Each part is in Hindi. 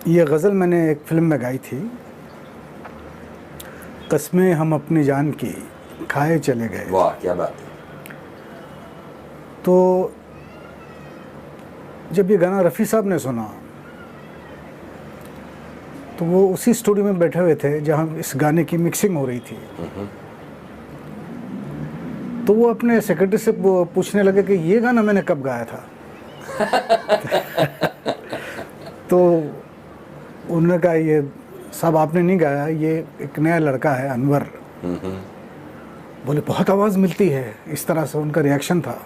ये गज़ल मैंने एक फ़िल्म में गाई थी। कस्में हम अपनी जान की खाए चले गए। वाह क्या बात है। तो जब ये गाना रफ़ी साहब ने सुना तो वो उसी स्टूडियो में बैठे हुए थे जहाँ इस गाने की मिक्सिंग हो रही थी। तो वो अपने सेक्रेटरी से पूछने लगे कि ये गाना मैंने कब गाया था। तो उन्होंने कहा ये साहब आपने नहीं गाया, ये एक नया लड़का है अनवर। बोले बहुत आवाज़ मिलती है, इस तरह से उनका रिएक्शन था,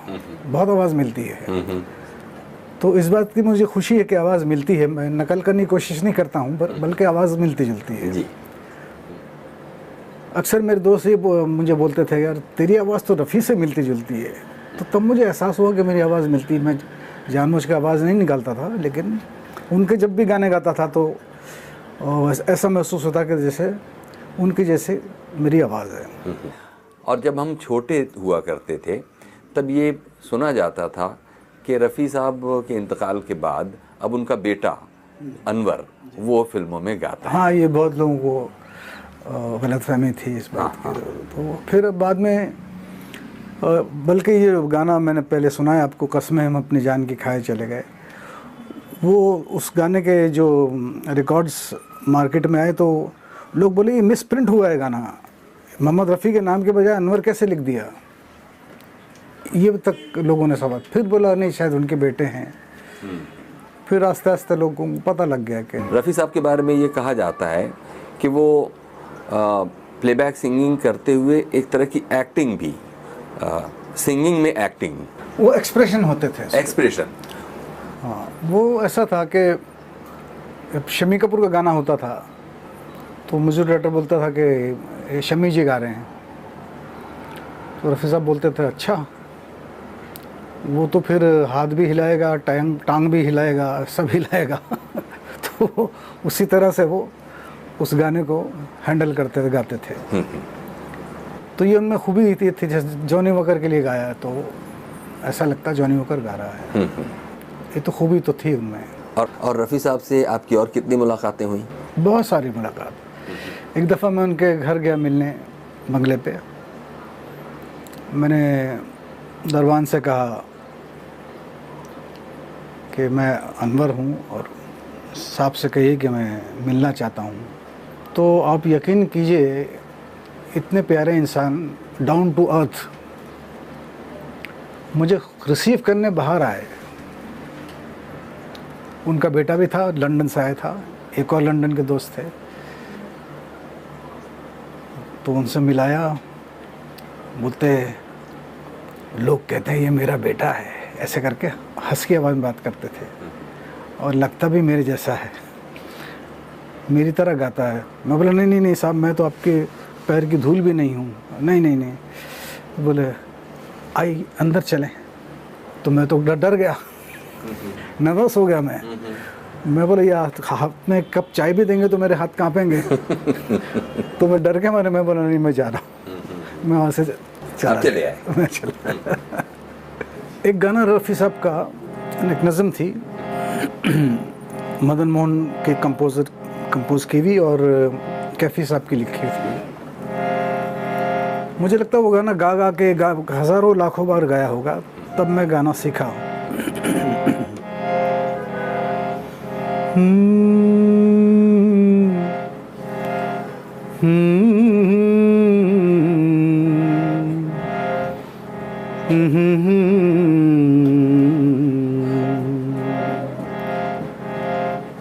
बहुत आवाज़ मिलती है। तो इस बात की मुझे खुशी है कि आवाज़ मिलती है। मैं नकल करने की कोशिश नहीं करता हूँ, बल्कि आवाज़ मिलती जुलती है जी। अक्सर मेरे दोस्त ये मुझे बोलते थे यार तेरी आवाज़ तो रफ़ी से मिलती जुलती है। तो तब मुझे एहसास हुआ कि मेरी आवाज़ मिलती, मैं जानबूझ के आवाज़ नहीं निकालता था, लेकिन उनके जब भी गाने गाता था तो ऐसा महसूस होता कि जैसे उनकी जैसे मेरी आवाज़ है। और जब हम छोटे हुआ करते थे तब ये सुना जाता था कि रफ़ी साहब के इंतकाल के बाद अब उनका बेटा अनवर वो फिल्मों में गाता है। हाँ, ये बहुत लोगों को गलतफहमी थी इस बात की। तो फिर बाद में बल्कि ये गाना मैंने पहले सुना है आपको, कस्में हम अपनी जान की खाए चले गए। वो उस गाने के जो रिकॉर्ड्स मार्केट में आए तो लोग बोले ये मिस प्रिंट हुआ है गाना, मोहम्मद रफ़ी के नाम के बजाय अनवर कैसे लिख दिया, ये तक लोगों ने सवाल। फिर बोला नहीं शायद उनके बेटे हैं। फिर आस्ते आस्ते लोगों को पता लग गया कि रफ़ी साहब के बारे में ये कहा जाता है कि वो प्लेबैक सिंगिंग करते हुए एक तरह की एक्टिंग भी, सिंगिंग में एक्टिंग, वो एक्सप्रेशन होते थे, एक्सप्रेशन। हाँ, वो ऐसा था कि शमी कपूर का गाना होता था तो म्यूजिक डायरेक्टर बोलता था कि शमी जी गा रहे हैं, तो रफ़ी साहब बोलते थे अच्छा। वो तो फिर हाथ भी हिलाएगा, टांग भी हिलाएगा, सब हिलाएगा। तो उसी तरह से वो उस गाने को हैंडल करते थे, गाते थे। तो ये उनमें खूबी थी जैसे जॉनी वॉकर के लिए गाया तो ऐसा लगता जॉनी वॉकर गा रहा है। ये तो खूबी तो थी उनमें। और रफ़ी साहब से आपकी और कितनी मुलाकातें हुई? बहुत सारी मुलाकात। एक दफ़ा मैं उनके घर गया मिलने, बंगले पे। मैंने दरबान से कहा कि मैं अनवर हूँ और साहब से कहिए कि मैं मिलना चाहता हूँ। तो आप यकीन कीजिए इतने प्यारे इंसान, डाउन टू अर्थ, मुझे रिसीव करने बाहर आए। उनका बेटा भी था, लंदन से आया था, एक और लंदन के दोस्त थे। तो उनसे मिलाया, बोलते लोग कहते हैं ये मेरा बेटा है, ऐसे करके हंस की आवाज़ में बात करते थे और लगता भी मेरे जैसा है, मेरी तरह गाता है। मैं बोला नहीं नहीं नहीं साहब, मैं तो आपके पैर की धूल भी नहीं हूँ। नहीं नहीं नहीं। बोले आई अंदर चलें। तो मैं तो डर गया, नर्वस हो गया मैं बोला यार हाथ में कप चाय भी देंगे तो मेरे हाथ कांपेंगे। तो मैं डर के मारे मैं बोला नहीं मैं जा रहा हूँ। मैं वहाँ से चले आए। मैं चला। एक गाना रफ़ी साहब का, एक नज़म थी, मदन मोहन के कंपोज की हुई और कैफी साहब की लिखी थी। मुझे लगता है वो गाना गा के हज़ारों लाखों बार गाया होगा, तब मैं गाना सीखा।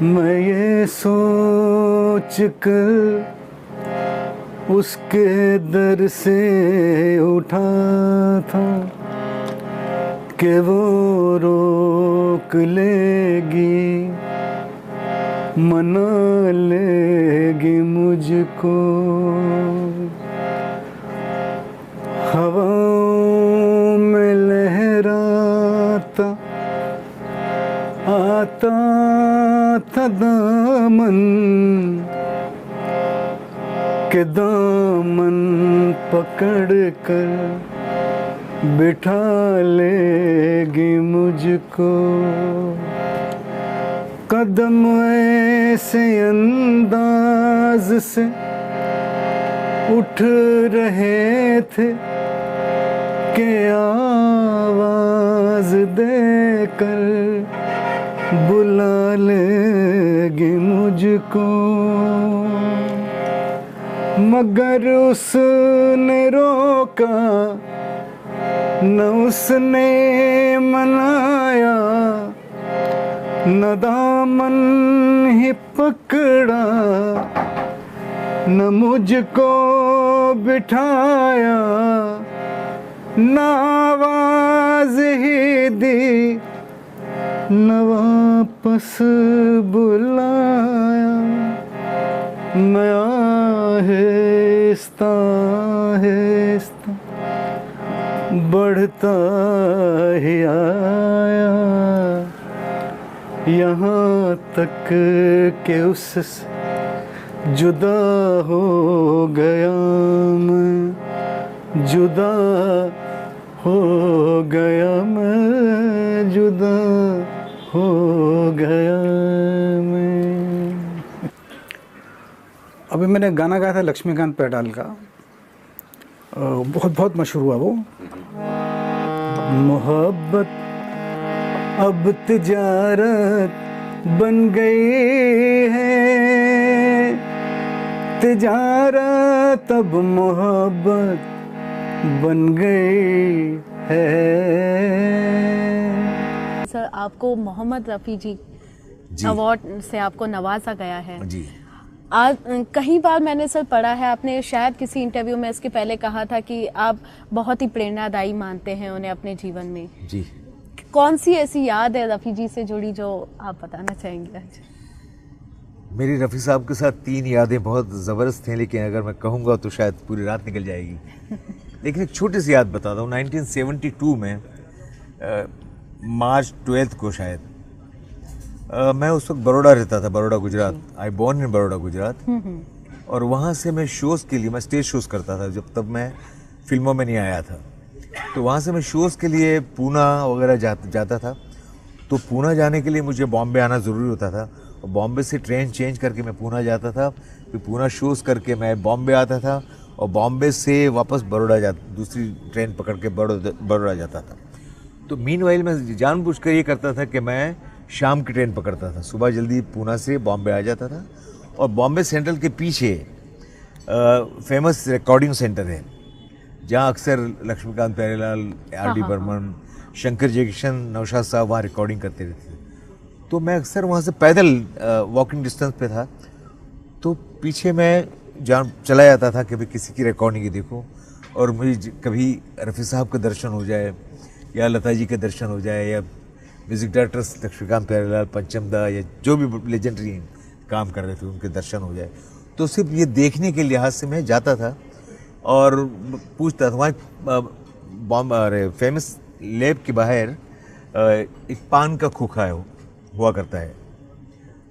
मैं ये सोच कर उसके दर से उठा था कि वो रोक लेगी, मना लेगी मुझको। हवाओं में लहराता आता था दामन के दामन पकड़ कर बिठा लेगी मुझको। कदम ऐसे अंदाज से उठ रहे थे कि आवाज देकर बुला लेगी मुझको, मगर उसने रोका न उसने मनाया, न दामन ही पकड़ा न मुझको बिठाया, न आवाज ही दी न वापस बुलाया। मैं आहिस्ता आहिस्ता बढ़ता ही आया, यहाँ तक के उससे जुदा हो गया मैं, जुदा हो गया मैं, जुदा हो गया मैं। अभी मैंने गाना गाया था लक्ष्मीकांत पैडाल का, बहुत बहुत मशहूर हुआ वो। मोहब्बत अब तिजारत बन गई है, तिजारत अब मोहब्बत बन गई है। सर, आपको मोहम्मद रफ़ी जी अवार्ड से आपको नवाजा गया है जी। आज कई बार मैंने सर पढ़ा है, आपने शायद किसी इंटरव्यू में इसके पहले कहा था कि आप बहुत ही प्रेरणादायी मानते हैं उन्हें अपने जीवन में। जी। कौन सी ऐसी याद है रफ़ी जी से जुड़ी जो आप बताना चाहेंगे आज? मेरी रफ़ी साहब के साथ 3 यादें बहुत ज़बरदस्त हैं, लेकिन अगर मैं कहूँगा तो शायद पूरी रात निकल जाएगी। लेकिन एक छोटी सी याद बताता हूँ। 1972 में मार्च 12 को शायद मैं उस वक्त बड़ौदा रहता था, Baroda Gujarat. I born in Baroda Gujarat. और वहाँ से मैं शोज़ के लिए, मैं स्टेज शोज़ करता था जब तब मैं फिल्मों में नहीं आया था। तो वहाँ से मैं शोज़ के लिए पूना वगैरह जाता था। तो पूना जाने के लिए मुझे बॉम्बे आना ज़रूरी होता था, और बॉम्बे से ट्रेन चेंज करके मैं पूना जाता था, फिर पूना शोज़ करके मैं बॉम्बे आता था, और बॉम्बे से वापस बड़ौदा दूसरी ट्रेन पकड़ के बड़ौदा जाता था। तो मीनवाइल मैं जानबूझकर ये करता था कि मैं शाम की ट्रेन पकड़ता था, सुबह जल्दी पूना से बॉम्बे आ जाता था। और बॉम्बे सेंट्रल के पीछे फेमस रिकॉर्डिंग सेंटर है, जहाँ अक्सर लक्ष्मीकांत प्यारेलाल, आर.डी. बर्मन, शंकर जयकिशन, नौशाद साहब वहाँ रिकॉर्डिंग करते रहते थे। तो मैं अक्सर वहाँ से पैदल वॉकिंग डिस्टेंस पे था, तो पीछे मैं चला जाता था कि भाई किसी की रिकॉर्डिंग ही देखो, और मुझे कभी रफ़ी साहब के दर्शन हो जाए, या लता जी के दर्शन हो जाए, या म्यूज़िक डायरेक्टर्स लक्ष्मीकांत प्यारेलाल, पंचमदा, या जो भी लेजेंडरी काम कर रहे थे उनके दर्शन हो जाए। तो सिर्फ ये देखने के लिहाज से मैं जाता था और पूछता था। वहाँ फेमस लैब के बाहर एक पान का खोखा हुआ करता है।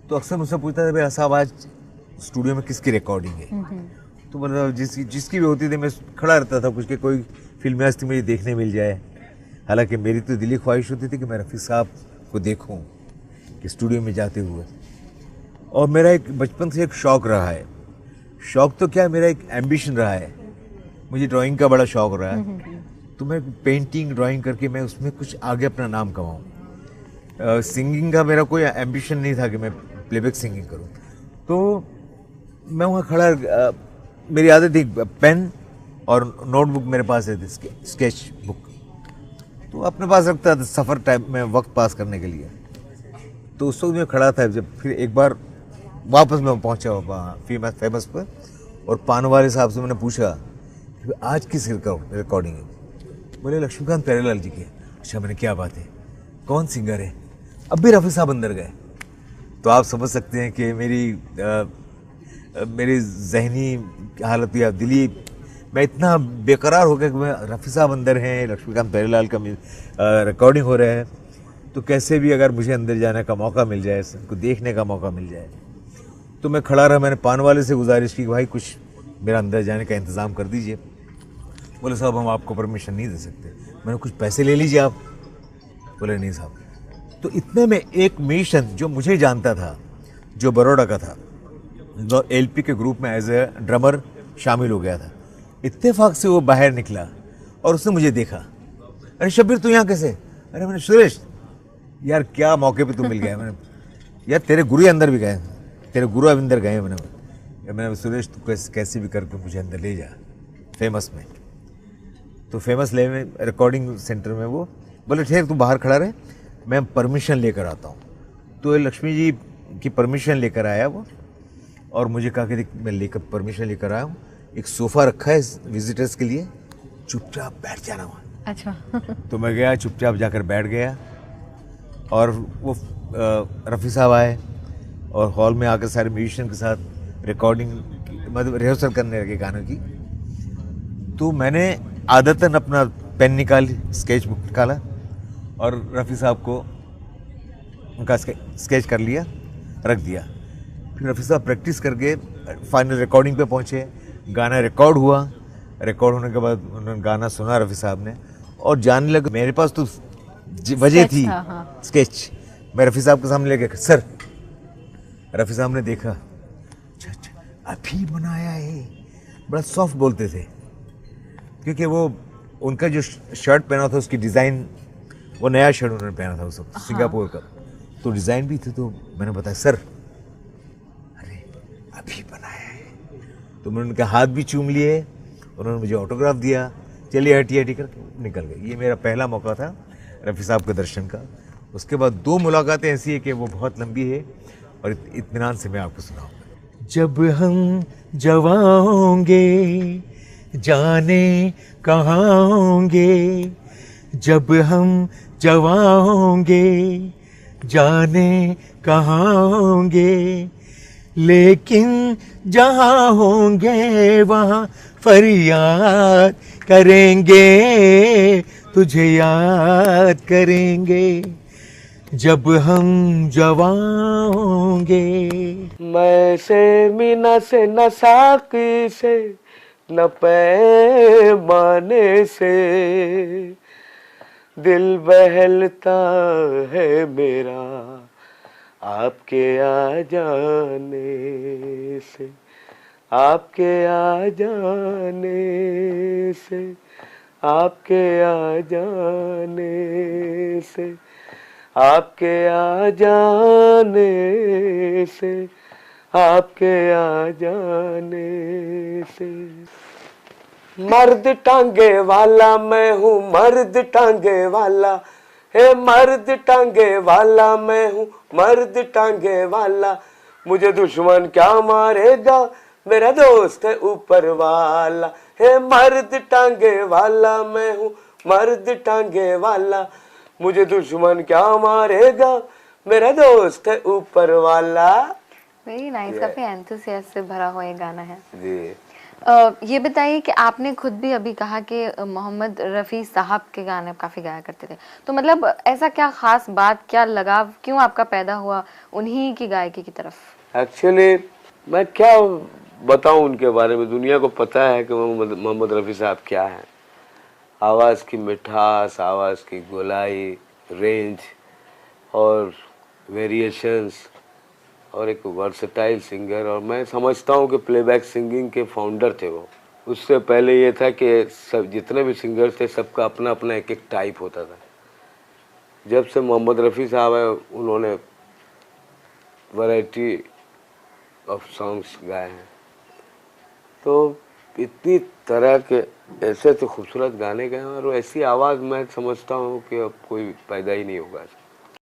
तो अक्सर मुझसे पूछता था, भाई साहब आज स्टूडियो में किसकी रिकॉर्डिंग है? तो मतलब जिसकी भी होती थी मैं खड़ा रहता था, कुछ के कोई फिल्म हस्ती मुझे देखने मिल जाए। हालांकि मेरी तो दिली ख्वाहिश होती थी कि मैं रफ़ी साहब को देखूं कि स्टूडियो में जाते हुए। और मेरा एक बचपन से एक शौक़ रहा है। शौक़ तो क्या, मेरा एक एम्बिशन रहा है। मुझे ड्राइंग का बड़ा शौक़ रहा है, तो मैं पेंटिंग ड्राइंग करके मैं उसमें कुछ आगे अपना नाम कमाऊँ। सिंगिंग का मेरा कोई एम्बिशन नहीं था कि मैं प्लेबैक सिंगिंग करूँ। तो मैं वहाँ खड़ा, मेरी आदत थी पेन और नोटबुक मेरे पास है, स्केच बुक, तो अपने पास रखता था सफ़र टाइम में वक्त पास करने के लिए। तो उस वक्त मैं खड़ा था। जब फिर एक बार वापस मैं पहुंचा वहाँ फेमस पर, और पान वाले साहब से मैंने पूछा कि आज किस रिकॉर्डिंग है? बोले लक्ष्मीकांत प्यारेलाल जी की। अच्छा, मैंने क्या बात है, कौन सिंगर है? अब भी रफ़ी साहब अंदर गए। तो आप समझ सकते हैं कि मेरी जहनी हालत या दिली, मैं इतना बेकरार हो गया कि मैं रफ़ी साहब अंदर हैं, लक्ष्मीकांत प्यारेलाल का रिकॉर्डिंग हो रहा है, तो कैसे भी अगर मुझे अंदर जाने का मौका मिल जाए, उनको देखने का मौका मिल जाए। तो मैं खड़ा रहा। मैंने पान वाले से गुजारिश की कि भाई कुछ मेरा अंदर जाने का इंतज़ाम कर दीजिए। बोले साहब हम आपको परमिशन नहीं दे सकते। मैंने कुछ पैसे ले लीजिए आप। बोले नहीं साहब, तो इतने में एक म्यूजिशियन जो मुझे जानता था, जो बड़ौदा का था, जो एलपी के ग्रुप में एज ए ड्रमर शामिल हो गया था, इत्तेफाक से वो बाहर निकला और उसने मुझे देखा। अरे शब्बीर तू यहाँ कैसे? अरे मैंने सुरेश यार क्या मौके पे तू मिल गया। मैंने यार तेरे गुरु अंदर भी गए, तेरे गुरु अंदर गए। मैंने सुरेश तू कैसे भी करके मुझे अंदर ले जा फेमस में। तो फेमस ले में रिकॉर्डिंग सेंटर में वो बोले ठहर तू बाहर खड़ा रहे, मैं परमिशन लेकर आता हूँ। तो लक्ष्मी जी की परमिशन लेकर आया वो, और मुझे कहा कि मैं लेकर परमिशन लेकर आया हूँ, एक सोफ़ा रखा है विजिटर्स के लिए, चुपचाप बैठ जाना वहाँ। अच्छा। तो मैं गया, चुपचाप जाकर बैठ गया, और वो रफ़ी साहब आए और हॉल में आकर सारे म्यूजिशियन के साथ रिकॉर्डिंग मतलब रिहर्सल करने लगे गानों की। तो मैंने आदतन अपना पेन निकाली, स्केच बुक निकाला और रफ़ी साहब को उनका स्केच कर लिया, रख दिया। फिर रफ़ी साहब प्रैक्टिस करके फाइनल रिकॉर्डिंग पे पहुँचे, गाना रिकॉर्ड हुआ। रिकॉर्ड होने के बाद उन्होंने गाना सुना रफ़ी साहब ने और जानने लगे। मेरे पास तो वजह थी स्केच, मैं रफ़ी साहब के सामने लेके सर, रफ़ी साहब ने देखा, अच्छा अच्छा अभी बनाया है, बड़ा सॉफ्ट बोलते थे क्योंकि वो उनका जो शर्ट पहना था उसकी डिज़ाइन, वो नया शर्ट उन्होंने पहना था उस वक्त सिंगापुर का, तो डिज़ाइन भी थे। तो मैंने बताया सर अरे अभी बनाया है। तो मैंने उनके हाथ भी चूम लिए, उन्होंने मुझे ऑटोग्राफ दिया, चलिए हटी हटी करके निकल गए। ये मेरा पहला मौका था रफ़ी साहब के दर्शन का। उसके बाद 2 मुलाकातें ऐसी है कि वो बहुत लंबी है और इत्मीनान से मैं आपको सुनाऊंगा। जब हम जवां होंगे जाने कहाँ होंगे, जब हम जवां होंगे जाने कहाँ होंगे, लेकिन जहाँ होंगे वहाँ फरियाद करेंगे, तुझे याद करेंगे जब हम जवां होंगे। मैं से मीना से न साकी से न पैमाने से, दिल बहलता है मेरा आपके आ जाने से, आपके आ जाने से, आपके आ जाने से, आपके आ जाने से, आपके आ जाने से। मर्द टांगे वाला मैं हूँ, मर्द टांगे वाला, हे मर्द टांगे वाला मैं हूँ, मर्द टांगे वाला, मुझे दुश्मन क्या मारेगा, मेरा दोस्त है ऊपर वाला। हे मर्द टांगे वाला मैं हूँ, मर्द टांगे वाला, मुझे दुश्मन क्या मारेगा, मेरा दोस्त है ऊपर वाला। वेरी नाइस, काफी एंथुसियास्ट से भरा हुआ ये गाना है जी। ये बताइए कि आपने खुद भी अभी कहा कि मोहम्मद रफ़ी साहब के गाने काफ़ी गाया करते थे, तो मतलब ऐसा क्या ख़ास बात, क्या लगाव क्यों आपका पैदा हुआ उन्हीं की गायकी की तरफ? एक्चुअली मैं क्या बताऊं उनके बारे में, दुनिया को पता है कि मोहम्मद रफ़ी साहब क्या हैं। आवाज़ की मिठास, आवाज़ की गोलाई, रेंज और वेरिएशंस, और एक वर्सेटाइल सिंगर। और मैं समझता हूँ कि प्लेबैक सिंगिंग के फाउंडर थे वो। उससे पहले ये था कि सब जितने भी सिंगर्स थे सबका अपना अपना एक एक टाइप होता था। जब से मोहम्मद रफ़ी साहब है उन्होंने वैरायटी ऑफ सॉन्ग्स गाए हैं, तो इतनी तरह के ऐसे तो खूबसूरत गाने गए हैं और ऐसी आवाज़ मैं समझता हूँ कि अब कोई पैदा ही नहीं होगा।